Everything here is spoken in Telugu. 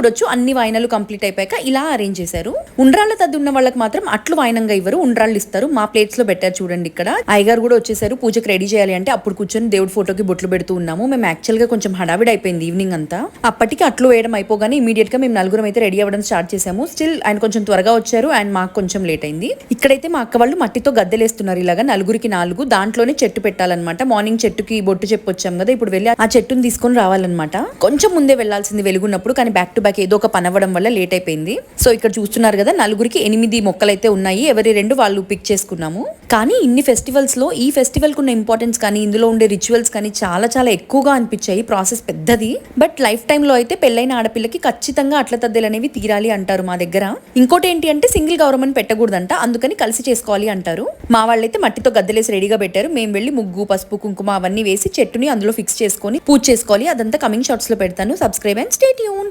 చూడొచ్చు అన్ని వాయినాలు కంప్లీట్ అయిపోయాక ఇలా అరేంజ్ చేశారు. ఉండ్రాళ్ళ తద్ది ఉన్న వాళ్ళకి మాత్రం అట్లు వాయినంగా ఇవ్వరు, ఉండ్రాళ్ళు ఇస్తారు. మా ప్లేట్స్ లో పెట్టారు చూడండి. ఇక్కడ అయ్యగారు కూడా వచ్చేసారు పూజకి రెడీ చేయాలి అంటే. అప్పుడు కూర్చొని దేవుడి ఫోటోకి బొట్లు పెడుతూ ఉన్నాము. మేము యాక్చువల్ గా కొంచెం హడావిడి అయిపోయింది ఈవినింగ్ అంతా. అప్పటికి అట్లు వేయడం అయిపోగానే ఇమీడియట్ గా మేము నలుగురం అయితే రెడీ అవ్వడం స్టార్ట్ చేసాము. స్టిల్ ఆయన కొంచెం త్వరగా వచ్చారు అండ్ మాకు కొంచెం లేట్ అయింది. ఇక్కడైతే మా అక్క వాళ్ళు మట్టితో గద్దెలేస్తున్నారు. ఇలాగా నలుగురికి 4 దాంట్లోనే చెట్టు పెట్టాలన్నమాట. మార్నింగ్ చెట్టుకి బొట్టు చెప్పొచ్చాం కదా, ఇప్పుడు వెళ్ళి ఆ చెట్టుని తీసుకొని రావాలన్నమాట. కొంచెం ముందే వెళ్లాల్సింది వెలుగున్నప్పుడు, కానీ బ్యాక్ టు బ్యాక్ ఏదో ఒక పని అవ్వడం వల్ల లేట్ అయిపోయింది. సో ఇక్కడ చూస్తున్నారు కదా, నలుగురికి 8 మొక్కలు అయితే ఉన్నాయి. ఎవరి 2 వాళ్ళు పిక్ చేసుకున్నాము. కానీ ఇన్ని ఫెస్టివల్స్ లో ఈ ఫెస్టివల్ కు ఉన్న ఇంపార్టెన్స్ కానీ ఇందులో ఉండే రిచువల్స్ కానీ చాలా చాలా ఎక్కువగా అనిపించాయి. ప్రాసెస్ పెద్దది, బట్ లైఫ్ టైమ్ లో అయితే పెళ్ళైన ఆడపిల్లకి ఖచ్చితంగా అట్ల తద్దెలు అనేవి తీరాలి అంటారు మా దగ్గర. ఇంకోటి ఏంటి అంటే సింగిల్ గౌరమ్మని పెట్టకూడదంట, అందుకని కలిసి చేసుకోవాలి అంటారు. మా వాళ్ళైతే మట్టితో గద్దెలేసి రెడీగా పెట్టారు. మేము వెళ్ళి ముగ్గు, పసుపు, కుంకుమ అవన్నీ వేసి చెట్టుని అందులో ఫిక్స్ చేసుకొని పూజ చేసుకోవాలి. అదంతా కమింగ్ షార్ట్స్ లో పెడతాను. Subscribe and stay tune.